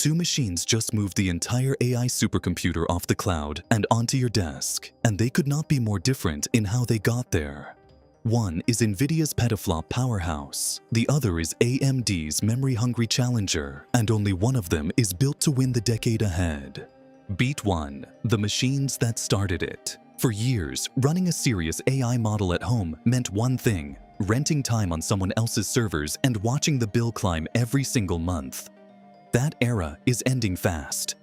Two machines just moved the entire AI supercomputer off the cloud and onto your desk, and they could not be more different in how they got there. One is NVIDIA's petaflop powerhouse, the other is AMD's memory-hungry challenger, and only one of them is built to win the decade ahead. Beat 1. The machines that started it. For years, running a serious AI model at home meant one thing: renting time on someone else's servers and watching the bill climb every single month. That era is ending fast.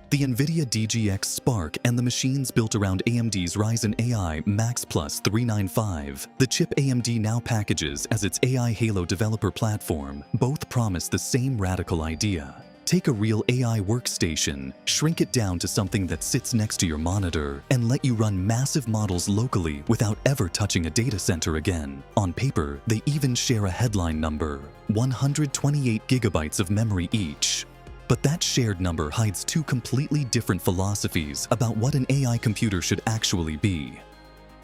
The Nvidia DGX Spark and the machines built around AMD's Ryzen AI Max Plus 395, the chip AMD now packages as its AI Halo developer platform, both promise the same radical idea. Take a real AI workstation, shrink it down to something that sits next to your monitor, and let you run massive models locally without ever touching a data center again. On paper, they even share a headline number: 128 gigabytes of memory each. But that shared number hides two completely different philosophies about what an AI computer should actually be.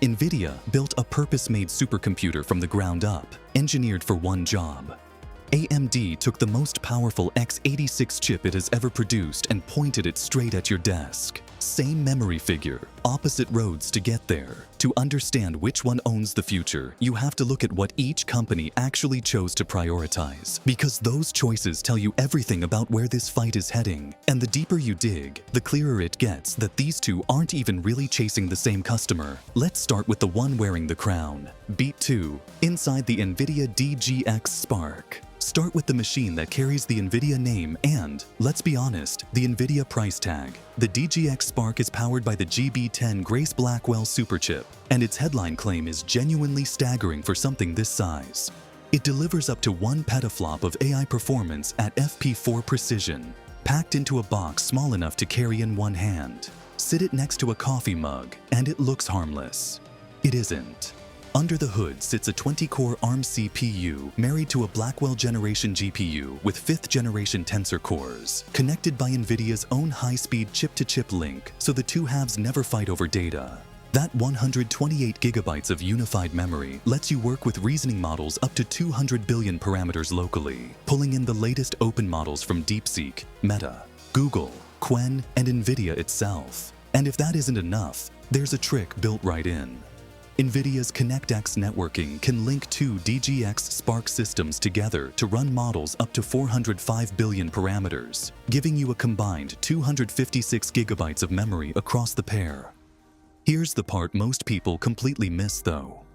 NVIDIA built a purpose-made supercomputer from the ground up, engineered for one job. AMD took the most powerful x86 chip it has ever produced and pointed it straight at your desk. Same memory figure, opposite roads to get there. To understand which one owns the future, you have to look at what each company actually chose to prioritize, because those choices tell you everything about where this fight is heading. And the deeper you dig, the clearer it gets that these two aren't even really chasing the same customer. Let's start with the one wearing the crown. Beat 2. Inside the Nvidia DGX Spark. Start with the machine that carries the NVIDIA name and, let's be honest, the NVIDIA price tag. The DGX Spark is powered by the GB10 Grace Blackwell superchip, and its headline claim is genuinely staggering for something this size. It delivers up to 1 petaflop of AI performance at FP4 precision, packed into a box small enough to carry in one hand. Sit it next to a coffee mug, and it looks harmless. It isn't. Under the hood sits a 20-core ARM CPU married to a Blackwell generation GPU with 5th-generation Tensor cores, connected by NVIDIA's own high-speed chip-to-chip link so the two halves never fight over data. That 128 gigabytes of unified memory lets you work with reasoning models up to 200 billion parameters locally, pulling in the latest open models from DeepSeek, Meta, Google, Qwen, and NVIDIA itself. And if that isn't enough, there's a trick built right in. NVIDIA's ConnectX networking can link two DGX Spark systems together to run models up to 405 billion parameters, giving you a combined 256 gigabytes of memory across the pair. Here's the part most people completely miss though.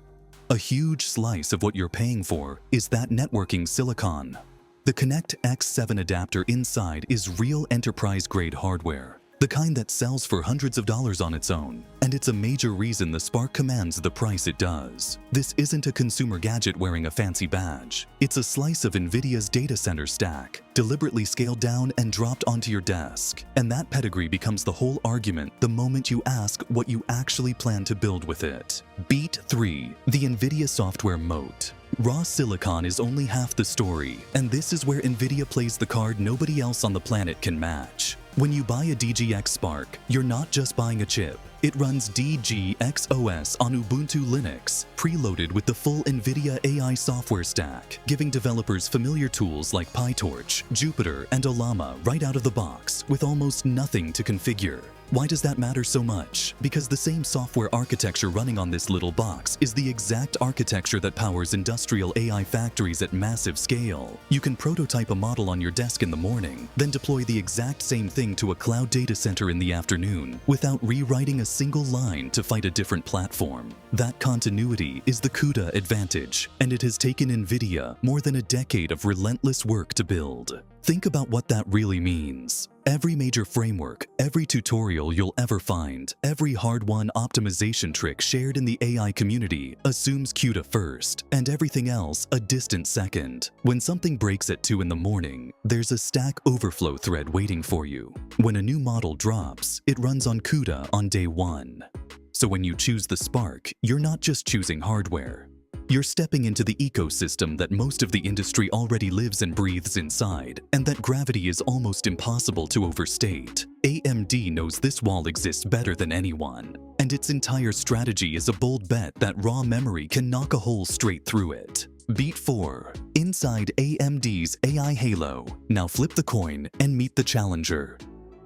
A huge slice of what you're paying for is that networking silicon. The ConnectX-7 adapter inside is real enterprise-grade hardware, the kind that sells for hundreds of dollars on its own, and it's a major reason the Spark commands the price it does. This isn't a consumer gadget wearing a fancy badge. It's a slice of NVIDIA's data center stack, deliberately scaled down and dropped onto your desk. And that pedigree becomes the whole argument the moment you ask what you actually plan to build with it. Beat 3. The NVIDIA software moat. Raw silicon is only half the story, and this is where NVIDIA plays the card nobody else on the planet can match. When you buy a DGX Spark, you're not just buying a chip. It runs DGX OS on Ubuntu Linux, preloaded with the full NVIDIA AI software stack, giving developers familiar tools like PyTorch, Jupyter, and Ollama right out of the box, with almost nothing to configure. Why does that matter so much? Because the same software architecture running on this little box is the exact architecture that powers industrial AI factories at massive scale. You can prototype a model on your desk in the morning, then deploy the exact same thing to a cloud data center in the afternoon, without rewriting a single line to fight a different platform. That continuity is the CUDA advantage, and it has taken NVIDIA more than a decade of relentless work to build. Think about what that really means. Every major framework, every tutorial you'll ever find, every hard-won optimization trick shared in the AI community assumes CUDA first, and everything else a distant second. When something breaks at 2 in the morning, there's a Stack Overflow thread waiting for you. When a new model drops, it runs on CUDA on day 1. So when you choose the Spark, you're not just choosing hardware. You're stepping into the ecosystem that most of the industry already lives and breathes inside, and that gravity is almost impossible to overstate. AMD knows this wall exists better than anyone, and its entire strategy is a bold bet that raw memory can knock a hole straight through it. Beat 4. Inside AMD's AI Halo. Now flip the coin and meet the challenger.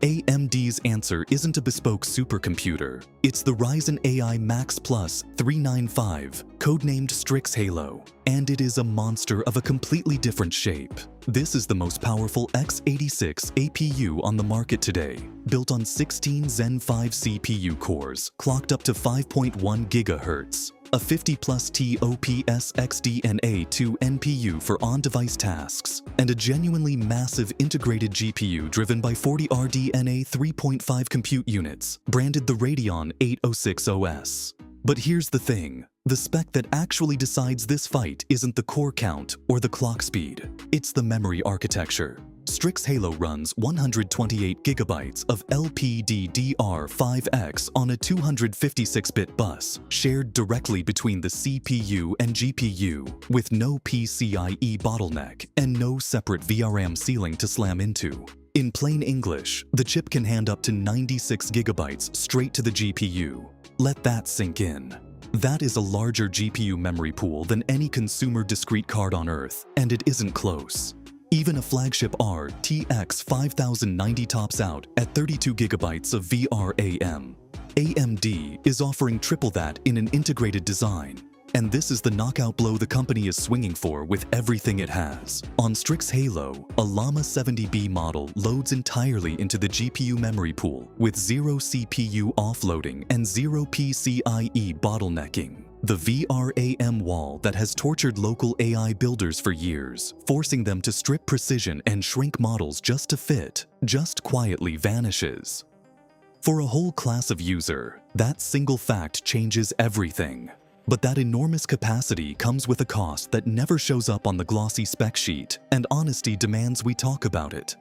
AMD's answer isn't a bespoke supercomputer. It's the Ryzen AI Max Plus 395, codenamed Strix Halo, and it is a monster of a completely different shape. This is the most powerful x86 APU on the market today, built on 16 Zen 5 CPU cores, clocked up to 5.1 GHz. A 50+ TOPS XDNA2 NPU for on-device tasks, and a genuinely massive integrated GPU driven by 40 RDNA 3.5 compute units, branded the Radeon 806 OS. But here's the thing, the spec that actually decides this fight isn't the core count or the clock speed, it's the memory architecture. Strix Halo runs 128 GB of LPDDR5X on a 256-bit bus, shared directly between the CPU and GPU, with no PCIe bottleneck and no separate VRAM ceiling to slam into. In plain English, the chip can hand up to 96 GB straight to the GPU. Let that sink in. That is a larger GPU memory pool than any consumer discrete card on Earth, and it isn't close. Even a flagship RTX 5090 tops out at 32 GB of VRAM. AMD is offering triple that in an integrated design. And this is the knockout blow the company is swinging for with everything it has. On Strix Halo, a Llama 70B model loads entirely into the GPU memory pool with zero CPU offloading and zero PCIe bottlenecking. The VRAM wall that has tortured local AI builders for years, forcing them to strip precision and shrink models just to fit, just quietly vanishes. For a whole class of user, that single fact changes everything. But that enormous capacity comes with a cost that never shows up on the glossy spec sheet, and honesty demands we talk about it.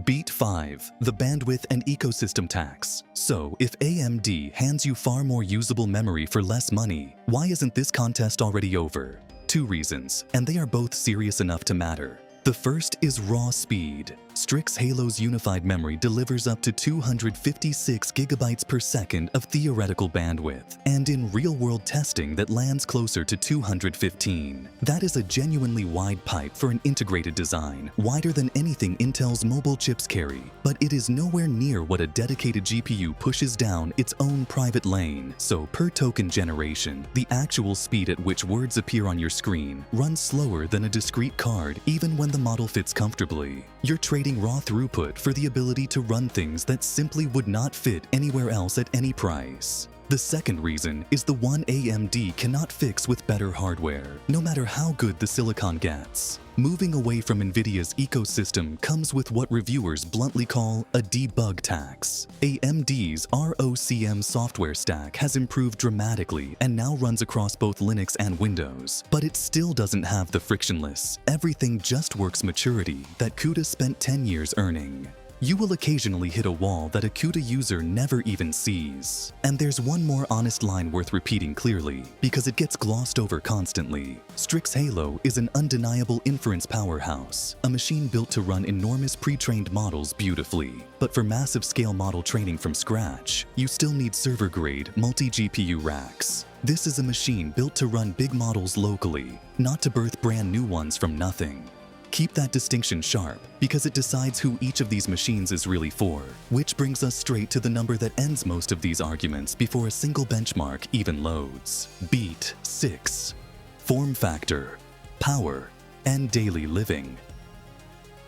Beat 5. The bandwidth and ecosystem tax. So, if AMD hands you far more usable memory for less money, why isn't this contest already over? Two reasons, and they are both serious enough to matter. The first is raw speed. Strix Halo's unified memory delivers up to 256 GB per second of theoretical bandwidth, and in real-world testing that lands closer to 215. That is a genuinely wide pipe for an integrated design, wider than anything Intel's mobile chips carry, but it is nowhere near what a dedicated GPU pushes down its own private lane. So per token generation, the actual speed at which words appear on your screen runs slower than a discrete card even when the model fits comfortably. You're trading raw throughput for the ability to run things that simply would not fit anywhere else at any price. The second reason is the one AMD cannot fix with better hardware, no matter how good the silicon gets. Moving away from Nvidia's ecosystem comes with what reviewers bluntly call a debug tax. AMD's ROCm software stack has improved dramatically and now runs across both Linux and Windows, but it still doesn't have the frictionless, everything just works maturity that CUDA spent 10 years earning. You will occasionally hit a wall that a CUDA user never even sees. And there's one more honest line worth repeating clearly, because it gets glossed over constantly. Strix Halo is an undeniable inference powerhouse, a machine built to run enormous pre-trained models beautifully. But for massive scale model training from scratch, you still need server-grade, multi-GPU racks. This is a machine built to run big models locally, not to birth brand new ones from nothing. Keep that distinction sharp, because it decides who each of these machines is really for, which brings us straight to the number that ends most of these arguments before a single benchmark even loads. Beat 6. Form factor, power, and daily living.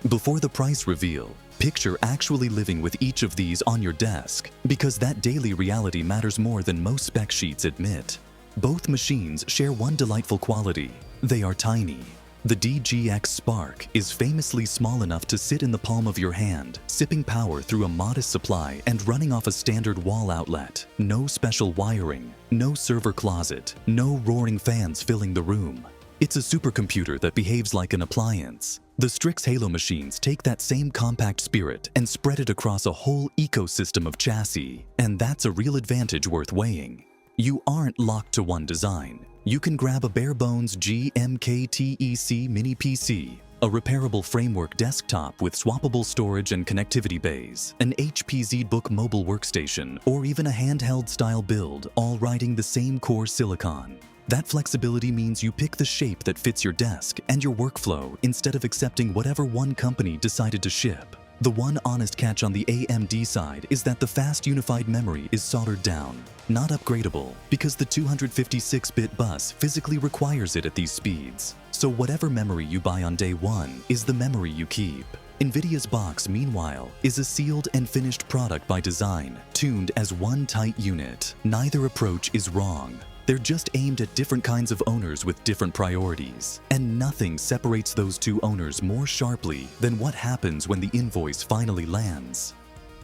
Before the price reveal, picture actually living with each of these on your desk, because that daily reality matters more than most spec sheets admit. Both machines share one delightful quality: they are tiny. The DGX Spark is famously small enough to sit in the palm of your hand, sipping power through a modest supply and running off a standard wall outlet. No special wiring, no server closet, no roaring fans filling the room. It's a supercomputer that behaves like an appliance. The Strix Halo machines take that same compact spirit and spread it across a whole ecosystem of chassis, and that's a real advantage worth weighing. You aren't locked to one design. You can grab a bare-bones GMKTEC mini PC, a repairable framework desktop with swappable storage and connectivity bays, an HP ZBook mobile workstation, or even a handheld-style build, all riding the same core silicon. That flexibility means you pick the shape that fits your desk and your workflow instead of accepting whatever one company decided to ship. The one honest catch on the AMD side is that the fast unified memory is soldered down, not upgradable, because the 256-bit bus physically requires it at these speeds. So whatever memory you buy on day one is the memory you keep. NVIDIA's box, meanwhile, is a sealed and finished product by design, tuned as one tight unit. Neither approach is wrong. They're just aimed at different kinds of owners with different priorities. And nothing separates those two owners more sharply than what happens when the invoice finally lands.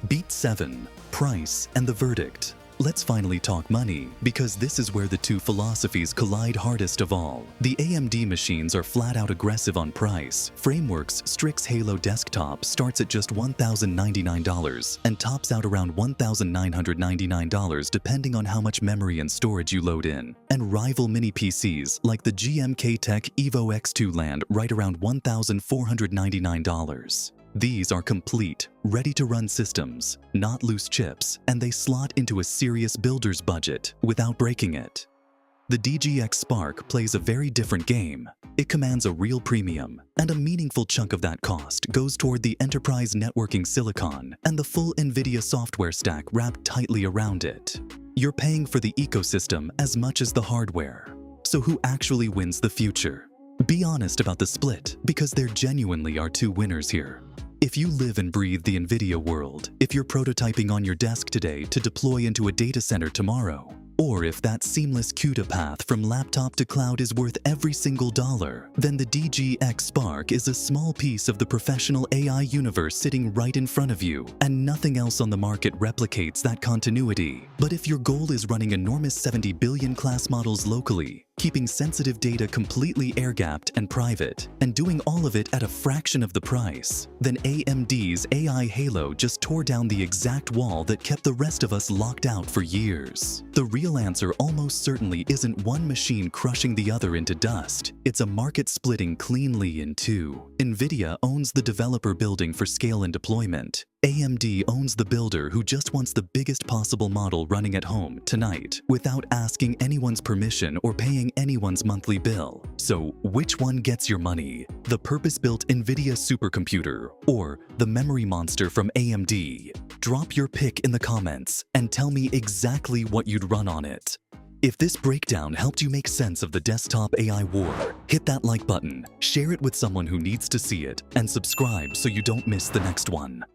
Beat 7, price, and the verdict. Let's finally talk money, because this is where the two philosophies collide hardest of all. The AMD machines are flat-out aggressive on price. Framework's Strix Halo desktop starts at just $1,099 and tops out around $1,999 depending on how much memory and storage you load in. And rival mini PCs like the GMK Tech Evo X2 land right around $1,499. These are complete, ready-to-run systems, not loose chips, and they slot into a serious builder's budget without breaking it. The DGX Spark plays a very different game. It commands a real premium, and a meaningful chunk of that cost goes toward the enterprise networking silicon and the full NVIDIA software stack wrapped tightly around it. You're paying for the ecosystem as much as the hardware. So who actually wins the future? Be honest about the split, because there genuinely are two winners here. If you live and breathe the NVIDIA world, if you're prototyping on your desk today to deploy into a data center tomorrow, or if that seamless CUDA path from laptop to cloud is worth every single dollar, then the DGX Spark is a small piece of the professional AI universe sitting right in front of you, and nothing else on the market replicates that continuity. But if your goal is running enormous 70 billion class models locally, keeping sensitive data completely air-gapped and private, and doing all of it at a fraction of the price, then AMD's AI Halo just tore down the exact wall that kept the rest of us locked out for years. The real answer almost certainly isn't one machine crushing the other into dust. It's a market splitting cleanly in two. NVIDIA owns the developer building for scale and deployment. AMD owns the builder who just wants the biggest possible model running at home tonight without asking anyone's permission or paying anyone's monthly bill. So which one gets your money? The purpose-built NVIDIA supercomputer or the memory monster from AMD? Drop your pick in the comments and tell me exactly what you'd run on it. If this breakdown helped you make sense of the desktop AI war, hit that like button, share it with someone who needs to see it, and subscribe so you don't miss the next one.